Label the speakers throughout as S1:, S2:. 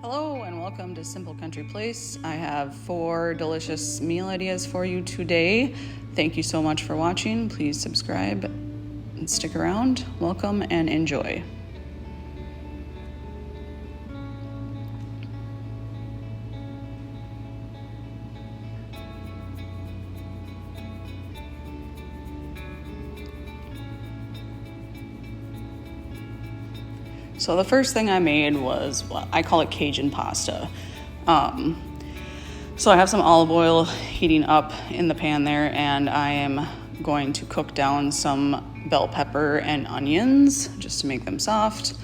S1: Hello and welcome to Simple Country Place. I have 4 delicious meal ideas for you today. Thank you so much for watching. Please subscribe and stick around. Welcome and enjoy. So the first thing I made was, I call it Cajun pasta. So I have some olive oil heating up in the pan there, and I am going to cook down some bell pepper and onions just to make them soft.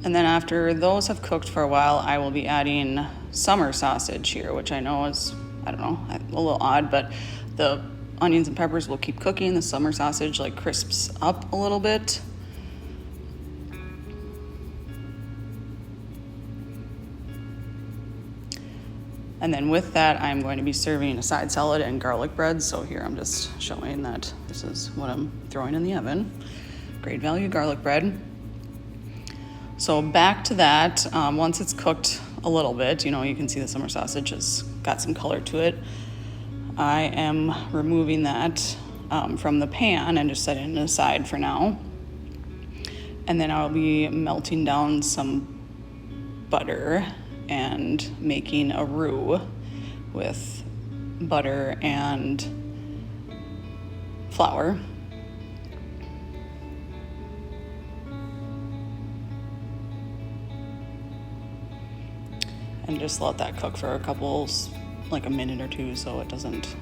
S1: And then after those have cooked for a while, I will be adding summer sausage here, which I know is, a little odd, but the onions and peppers will keep cooking. The summer sausage crisps up a little bit. And then with that, I'm going to be serving a side salad and garlic bread. So here I'm just showing that this is what I'm throwing in the oven. Great value garlic bread. So back to that, once it's cooked a little bit, you can see the summer sausage has got some color to it. I am removing that from the pan and just setting it aside for now. And then I'll be melting down some butter and making a roux with butter and flour. And just let that cook for a minute or two so it doesn't,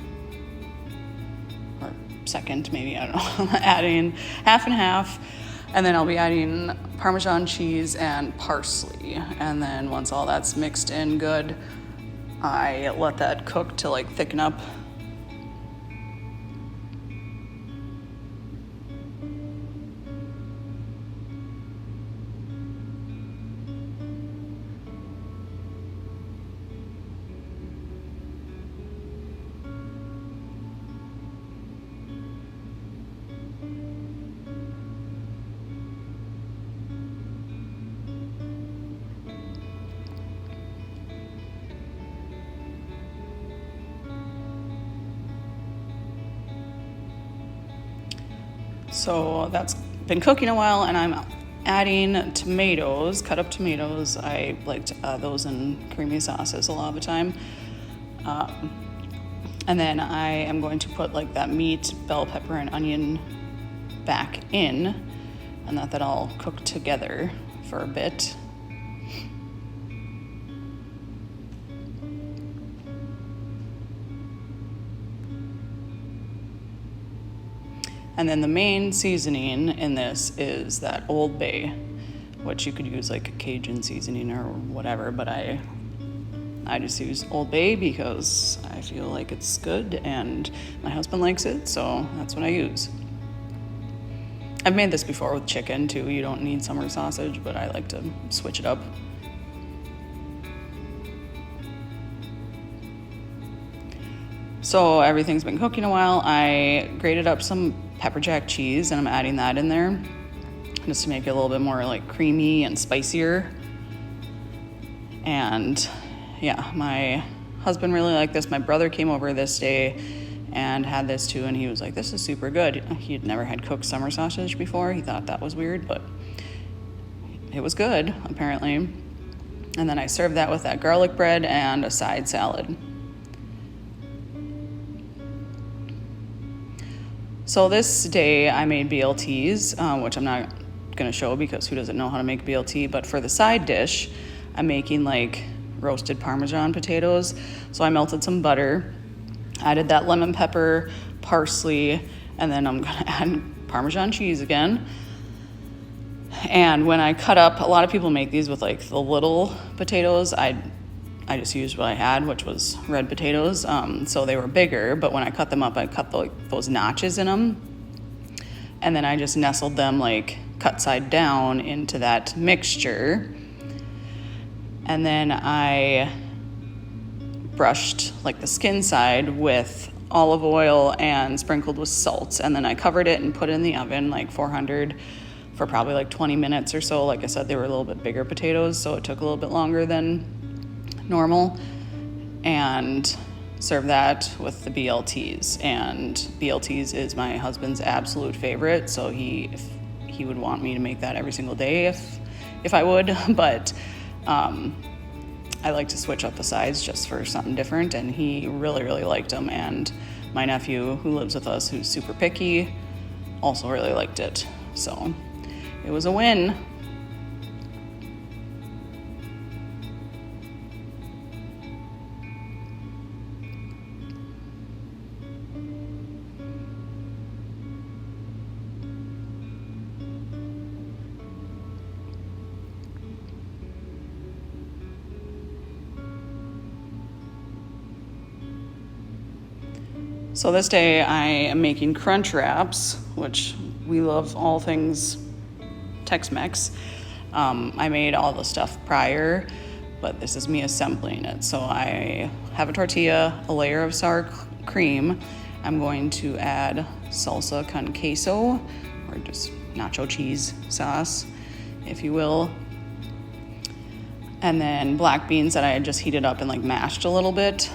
S1: or second maybe, I don't know. Adding half and half, and then I'll be adding Parmesan cheese and parsley. And then once all that's mixed in good, I let that cook to thicken up. So that's been cooking a while, and I'm adding tomatoes, cut up tomatoes. I like to add those in creamy sauces a lot of the time. And then I am going to put that meat, bell pepper, and onion back in, and let that all cook together for a bit. And then the main seasoning in this is that Old Bay, which you could use a Cajun seasoning or whatever, but I just use Old Bay because I feel like it's good and my husband likes it, so that's what I use. I've made this before with chicken too. You don't need summer sausage, but I like to switch it up. So everything's been cooking a while. I grated up some pepper jack cheese and I'm adding that in there just to make it a little bit more creamy and spicier. And yeah, my husband really liked this. My brother came over this day and had this too, and he was like, this is super good. He had never had cooked summer sausage before. He thought that was weird, but it was good apparently. And then I served that with that garlic bread and a side salad. So this day I made BLTs, which I'm not going to show because who doesn't know how to make BLT, but for the side dish, I'm making roasted Parmesan potatoes. So I melted some butter, added that lemon pepper, parsley, and then I'm going to add Parmesan cheese again. And when I cut up, a lot of people make these with the little potatoes. I just used what I had, which was red potatoes. So they were bigger, but when I cut them up, I cut those notches in them. And then I just nestled them cut side down into that mixture. And then I brushed like the skin side with olive oil and sprinkled with salt. And then I covered it and put it in the oven, like 400 for probably like 20 minutes or so. Like I said, they were a little bit bigger potatoes, so it took a little bit longer than normal. And serve that with the BLTs. And BLTs is my husband's absolute favorite, so he would want me to make that every single day if I would, but I like to switch up the sides just for something different, and he really, really liked them. And my nephew, who lives with us, who's super picky, also really liked it. So it was a win. So this day I am making crunch wraps, which we love all things Tex-Mex. I made all the stuff prior, but this is me assembling it. So I have a tortilla, a layer of sour cream. I'm going to add salsa con queso, or just nacho cheese sauce, if you will. And then black beans that I had just heated up and like mashed a little bit.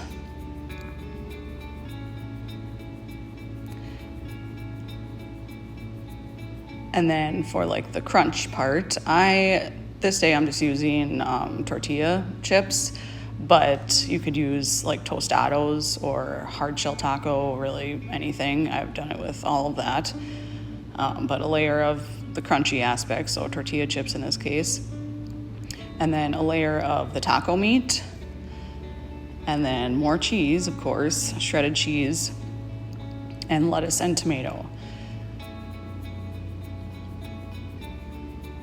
S1: And then for like the crunch part, this day I'm just using tortilla chips, but you could use like tostados or hard shell taco, really anything. I've done it with all of that. But a layer of the crunchy aspect, so tortilla chips in this case. And then a layer of the taco meat. And then more cheese, of course, shredded cheese, and lettuce and tomato.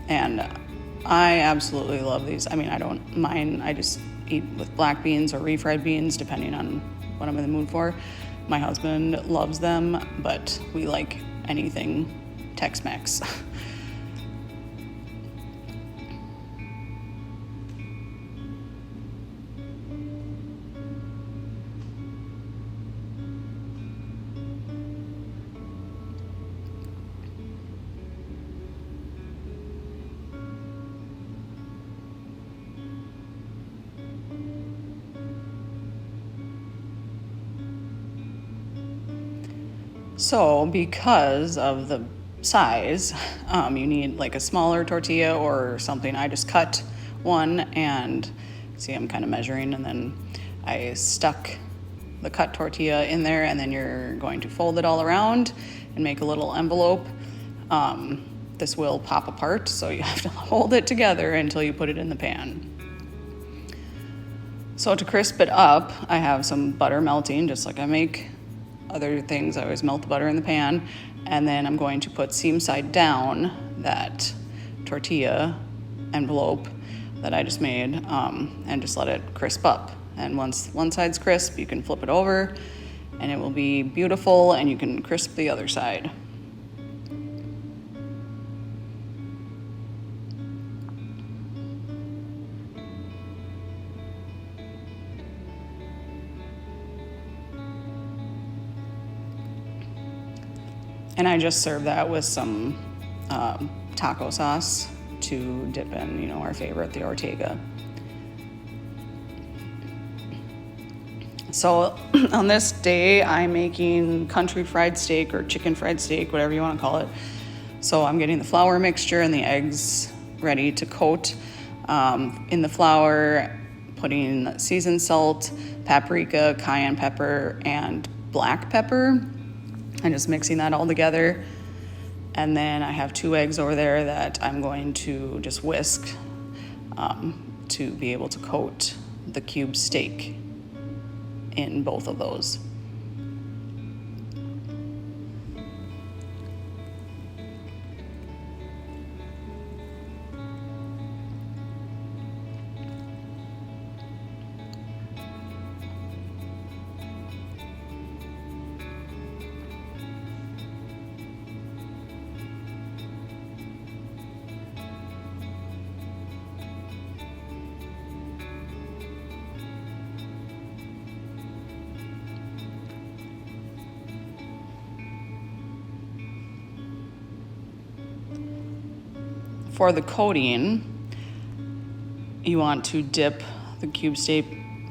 S1: And I absolutely love these. I mean, I don't mind. I just eat with black beans or refried beans, depending on what I'm in the mood for. My husband loves them, but we like anything Tex-Mex. So because of the size, you need like a smaller tortilla or something. I just cut one, and see I'm kind of measuring, and then I stuck the cut tortilla in there, and then you're going to fold it all around and make a little envelope. This will pop apart, so you have to hold it together until you put it in the pan. So to crisp it up, I have some butter melting, just like I make other things. I always melt the butter in the pan, and then I'm going to put seam side down that tortilla envelope that I just made, and just let it crisp up. And once one side's crisp, you can flip it over and it will be beautiful, and you can crisp the other side. And I just serve that with some taco sauce to dip in, our favorite, the Ortega. So on this day, I'm making country fried steak or chicken fried steak, whatever you want to call it. So I'm getting the flour mixture and the eggs ready to coat. In the flour, putting seasoned salt, paprika, cayenne pepper, and black pepper. I'm just mixing that all together. And then I have 2 eggs over there that I'm going to just whisk to be able to coat the cube steak in both of those. for the coating, you want to dip the cube steak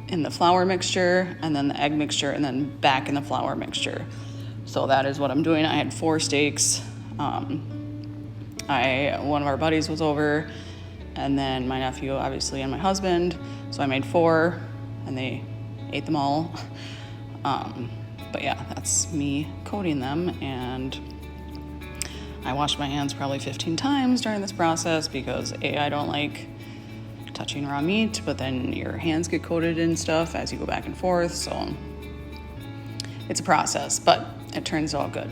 S1: in the flour mixture and then the egg mixture and then back in the flour mixture. So that is what I'm doing. I had 4 steaks. One of our buddies was over, and then my nephew, obviously, and my husband. So I made 4, and they ate them all. But yeah, that's me coating them, and I washed my hands probably 15 times during this process because I don't like touching raw meat, but then your hands get coated and stuff as you go back and forth, so it's a process, but it turns out good.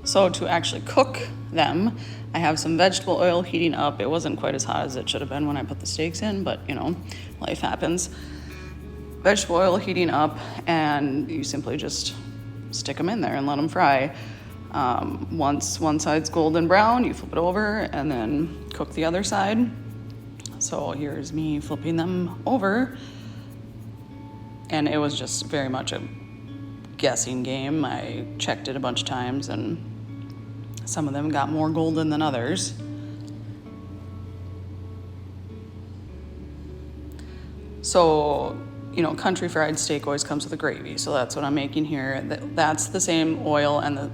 S1: So to actually cook them, I have some vegetable oil heating up. It wasn't quite as hot as it should have been when I put the steaks in, but you know, life happens. Vegetable oil heating up, and you simply just stick them in there and let them fry. Once one side's golden brown, you flip it over and then cook the other side. So here's me flipping them over. And it was just very much a guessing game. I checked it a bunch of times, and some of them got more golden than others. So, you know, country fried steak always comes with a gravy, so that's what I'm making here. That's the same oil and the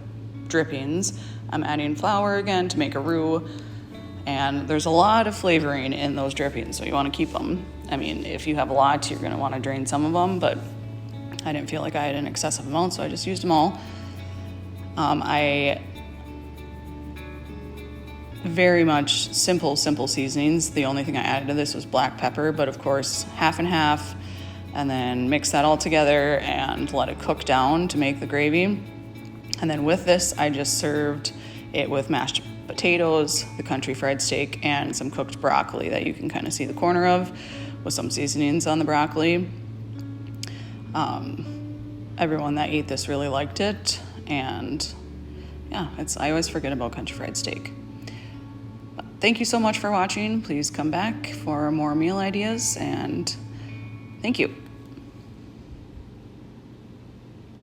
S1: drippings. I'm adding flour again to make a roux, and there's a lot of flavoring in those drippings, so you want to keep them. I mean, if you have a lot, you're going to want to drain some of them, but I didn't feel like I had an excessive amount, so I just used them all. I very much simple seasonings. The only thing I added to this was black pepper, but of course, half and half, and then mix that all together and let it cook down to make the gravy. And then with this, I just served it with mashed potatoes, the country fried steak, and some cooked broccoli that you can kind of see the corner of with some seasonings on the broccoli. Everyone that ate this really liked it, and yeah, I always forget about country fried steak. But thank you so much for watching. Please come back for more meal ideas, and thank you.